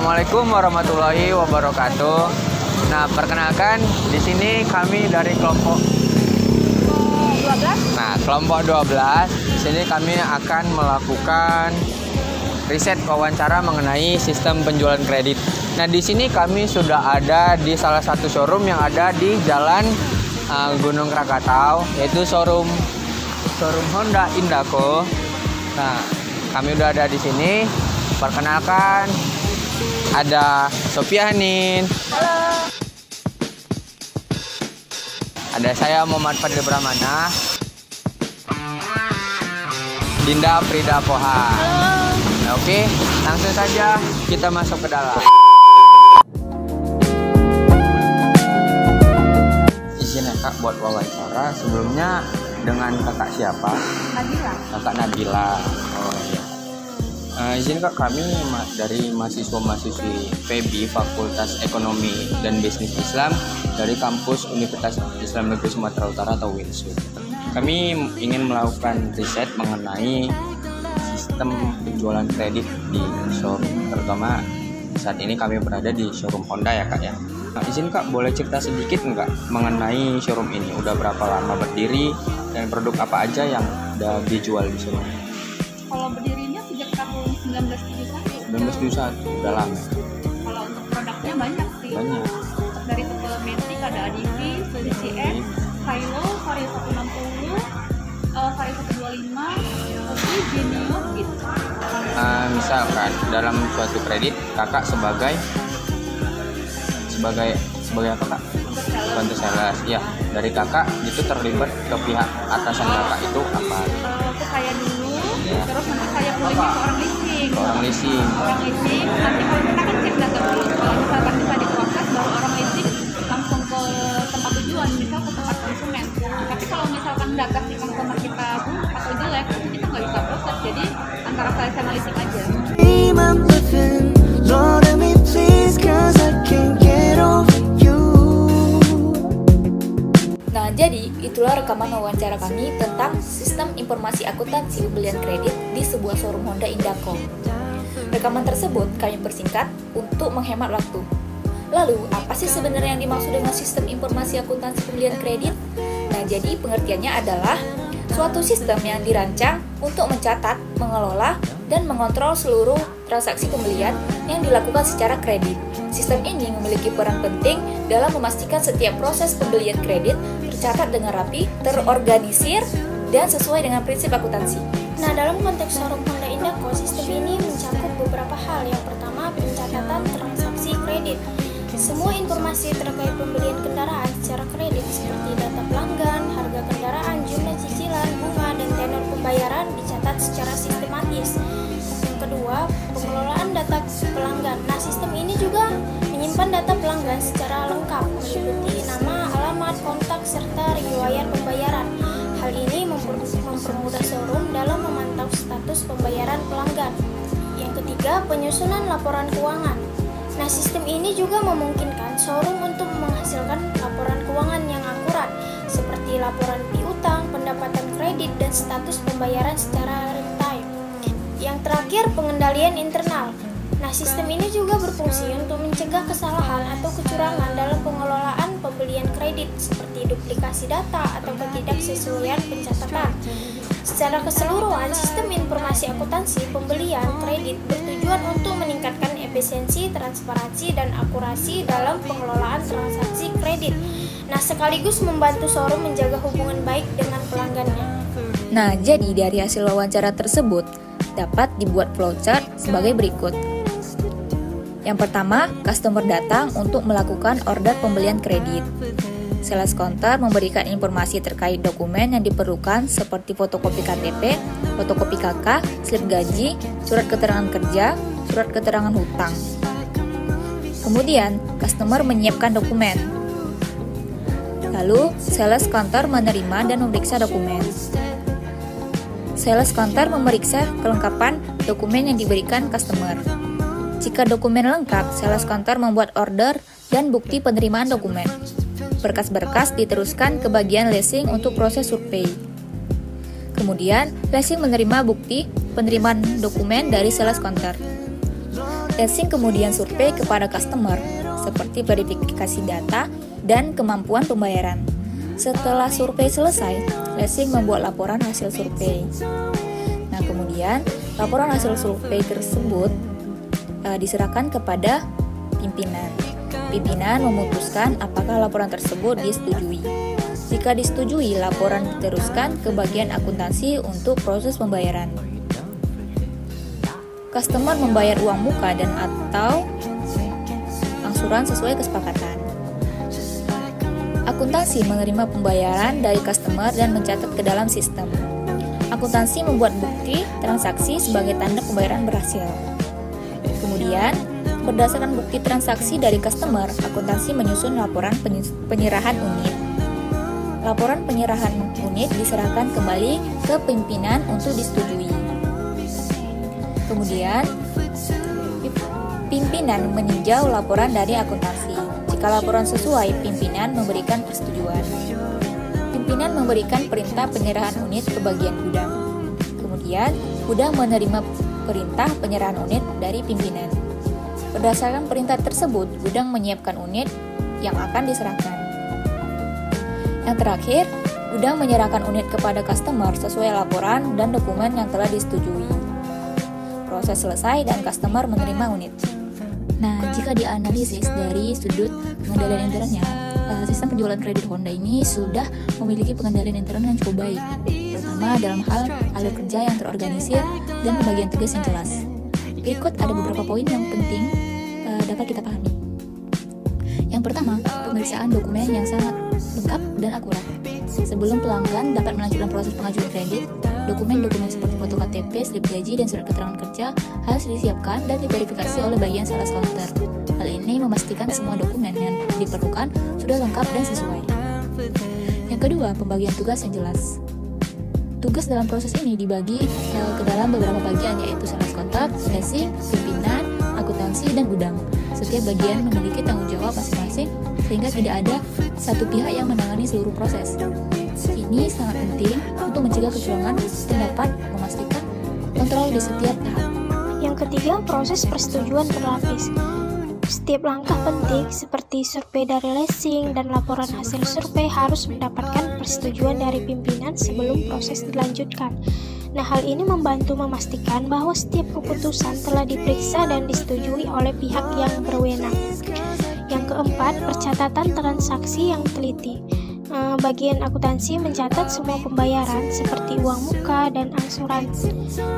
Assalamualaikum warahmatullahi wabarakatuh. Nah, perkenalkan di sini kami dari kelompok 12. Nah, kelompok 12. Di sini kami akan melakukan riset wawancara mengenai sistem penjualan kredit. Nah, di sini kami sudah ada di salah satu showroom yang ada di Jalan Gunung Krakatau, yaitu showroom Honda Indako. Nah, kami udah ada di sini. Perkenalkan, ada Sophia Hanin. Halo. Ada saya Muhammad Fadil Pramana. Dinda Frida Pohan. Halo. Nah, oke, langsung saja kita masuk ke dalam. Izin ya Kak buat wawancara. Sebelumnya dengan kakak siapa? Nabila. Kakak Nabila. Oh iya. Izin Kak, kami dari mahasiswa-mahasiswi FEBI Fakultas Ekonomi dan Bisnis Islam dari kampus Universitas Islam Negeri Sumatera Utara atau UINSU. Kami ingin melakukan riset mengenai sistem penjualan kredit di showroom, terutama saat ini kami berada di showroom Honda ya Kak ya. Nah, izin Kak, boleh cerita sedikit nggak mengenai showroom ini? Udah berapa lama berdiri dan produk apa aja yang udah dijual di showroom? Kalau berdirinya sejak tahun 1971. 1971, udah lama. Kalau untuk produknya banyak sih. Banyak. Dari tipe Matic ada Adivi, CX, Silo, Vario 160, Vario 125, Ubi, Genius gitu. Misalkan dalam suatu kredit kakak sebagai apa Kak? Bantu sales. Ya, dari kakak itu terlibat ke pihak atasan kakak itu apa? Ke saya dulu, Ya. terus nanti saya pulangnya ke orang leasing. Orang leasing. Orang leasing, nanti kalau kita kan cek data dulu. Kalau misalkan bisa diproses, baru orang leasing langsung ke tempat tujuan, misal ke tempat konsumen. Tapi kalau misalkan data si konsumen kita buruk atau jelek, itu kita nggak bisa proses. Jadi antara saya sama leasing aja. Nah, jadi itulah rekaman wawancara kami tentang sistem informasi akuntansi pembelian kredit di sebuah showroom Honda Indako. Rekaman tersebut kami persingkat untuk menghemat waktu. Lalu, apa sih sebenarnya yang dimaksud dengan sistem informasi akuntansi pembelian kredit? Nah, jadi pengertiannya adalah suatu sistem yang dirancang untuk mencatat, mengelola, dan mengontrol seluruh transaksi pembelian yang dilakukan secara kredit. Sistem ini memiliki peran penting dalam memastikan setiap proses pembelian kredit tercatat dengan rapi, terorganisir, dan sesuai dengan prinsip akuntansi. Nah, dalam konteks showroom Honda Indako, sistem ini mencakup beberapa hal. Yang pertama, pencatatan transaksi kredit. Semua informasi terkait pembelian kendaraan secara kredit seperti data pelanggan, harga kendaraan, jumlah cicilan, bunga, dan tenor pembayaran dicatat secara sistematis. Yang kedua, pengelolaan data pelanggan. Nah, sistem ini juga menyimpan data pelanggan secara lengkap, meliputi nama, alamat, kontak, serta riwayat pembayaran. Hal ini mempermudah showroom dalam memantau status pembayaran pelanggan. Yang ketiga, penyusunan laporan keuangan. Nah, sistem ini juga memungkinkan showroom untuk menghasilkan laporan keuangan yang akurat, seperti laporan piutang, pendapatan kredit, dan status pembayaran secara real time. Yang terakhir, pengendalian internal. Nah, sistem ini juga berfungsi untuk mencegah kesalahan atau kecurangan dalam pengelolaan pembelian kredit, seperti duplikasi data atau ketidaksesuaian pencatatan. Secara keseluruhan, sistem informasi akuntansi pembelian kredit bertujuan untuk meningkatkan efisiensi, transparansi, dan akurasi dalam pengelolaan transaksi kredit. Nah, sekaligus membantu showroom menjaga hubungan baik dengan pelanggannya. Nah, jadi dari hasil wawancara tersebut dapat dibuat flowchart sebagai berikut. Yang pertama, customer datang untuk melakukan order pembelian kredit. Sales counter memberikan informasi terkait dokumen yang diperlukan seperti fotokopi KTP, fotokopi KK, slip gaji, surat keterangan kerja, surat keterangan hutang. Kemudian, customer menyiapkan dokumen. Lalu, sales counter menerima dan memeriksa dokumen. Sales counter memeriksa kelengkapan dokumen yang diberikan customer. Jika dokumen lengkap, sales counter membuat order dan bukti penerimaan dokumen. Berkas-berkas diteruskan ke bagian leasing untuk proses survei. Kemudian, leasing menerima bukti penerimaan dokumen dari sales counter. Lessing kemudian survei kepada customer, seperti verifikasi data dan kemampuan pembayaran. Setelah survei selesai, Lessing membuat laporan hasil survei. Nah, kemudian laporan hasil survei tersebut diserahkan kepada pimpinan. Pimpinan memutuskan apakah laporan tersebut disetujui. Jika disetujui, laporan diteruskan ke bagian akuntansi untuk proses pembayaran. Customer membayar uang muka dan atau angsuran sesuai kesepakatan. Akuntansi menerima pembayaran dari customer dan mencatat ke dalam sistem. Akuntansi membuat bukti transaksi sebagai tanda pembayaran berhasil. Kemudian, berdasarkan bukti transaksi dari customer, akuntansi menyusun laporan penyerahan unit. Laporan penyerahan unit diserahkan kembali ke pimpinan untuk disetujui. Kemudian, pimpinan meninjau laporan dari akuntansi. Jika laporan sesuai, pimpinan memberikan persetujuan. Pimpinan memberikan perintah penyerahan unit ke bagian gudang. Kemudian, gudang menerima perintah penyerahan unit dari pimpinan. Berdasarkan perintah tersebut, gudang menyiapkan unit yang akan diserahkan. Yang terakhir, gudang menyerahkan unit kepada customer sesuai laporan dan dokumen yang telah disetujui. Proses selesai dan customer menerima unit. Nah, jika dianalisis dari sudut pengendalian internnya, sistem penjualan kredit Honda ini sudah memiliki pengendalian intern yang cukup baik, terutama dalam hal alur kerja yang terorganisir dan pembagian tugas yang jelas. Berikut ada beberapa poin yang penting dapat kita pahami. Yang pertama, pemeriksaan dokumen yang sangat lengkap dan akurat. Sebelum pelanggan dapat melanjutkan proses pengajuan kredit, dokumen-dokumen seperti foto KTP, slip gaji, dan surat keterangan kerja harus disiapkan dan diverifikasi oleh bagian sales counter. Hal ini memastikan semua dokumen yang diperlukan sudah lengkap dan sesuai. Yang kedua, pembagian tugas yang jelas. Tugas dalam proses ini dibagi ke dalam beberapa bagian, yaitu sales counter, lessing, pimpinan, akuntansi, dan gudang. Setiap bagian memiliki tanggung jawab masing-masing, sehingga tidak ada satu pihak yang menangani seluruh proses. Ini sangat penting untuk mencegah kecurangan dan dapat memastikan kontrol di setiap tahap. Yang ketiga, proses persetujuan berlapis. Setiap langkah penting seperti survei dari Lessing dan laporan hasil survei harus mendapatkan persetujuan dari pimpinan sebelum proses dilanjutkan. Nah, hal ini membantu memastikan bahwa setiap keputusan telah diperiksa dan disetujui oleh pihak yang berwenang. Yang keempat, percatatan transaksi yang teliti. Bagian akuntansi mencatat semua pembayaran seperti uang muka dan angsuran,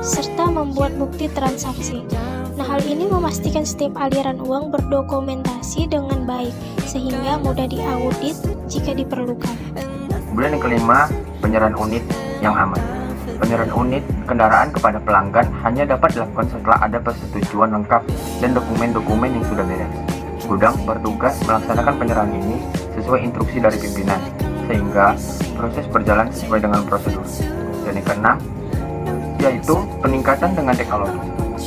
serta membuat bukti transaksi. Nah, hal ini memastikan setiap aliran uang berdokumentasi dengan baik, sehingga mudah diaudit jika diperlukan. Kemudian yang kelima, penyerahan unit yang aman. Penyerahan unit kendaraan kepada pelanggan hanya dapat dilakukan setelah ada persetujuan lengkap dan dokumen-dokumen yang sudah beres. Gudang bertugas melaksanakan penyerahan ini sesuai instruksi dari pimpinan, sehingga proses berjalan sesuai dengan prosedur. Dan yang keenam, yaitu peningkatan dengan teknologi.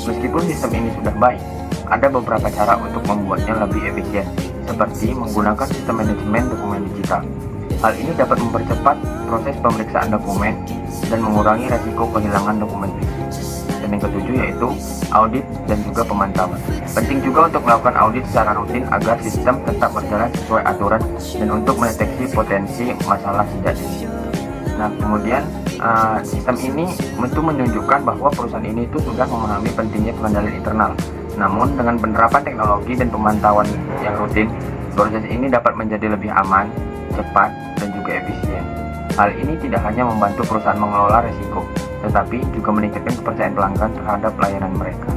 Meskipun sistem ini sudah baik, ada beberapa cara untuk membuatnya lebih efisien, seperti menggunakan sistem manajemen dokumen digital. Hal ini dapat mempercepat proses pemeriksaan dokumen dan mengurangi resiko kehilangan dokumen fisik. Dan yang ketujuh yaitu audit dan juga pemantauan. Penting juga untuk melakukan audit secara rutin agar sistem tetap berjalan sesuai aturan dan untuk mendeteksi potensi masalah sejak dini. Nah, kemudian sistem ini tentu menunjukkan bahwa perusahaan ini itu sudah memahami pentingnya pengendalian internal. Namun dengan penerapan teknologi dan pemantauan yang rutin, proses ini dapat menjadi lebih aman, cepat, dan juga efisien. Hal ini tidak hanya membantu perusahaan mengelola risiko, tetapi juga meningkatkan kepercayaan pelanggan terhadap layanan mereka.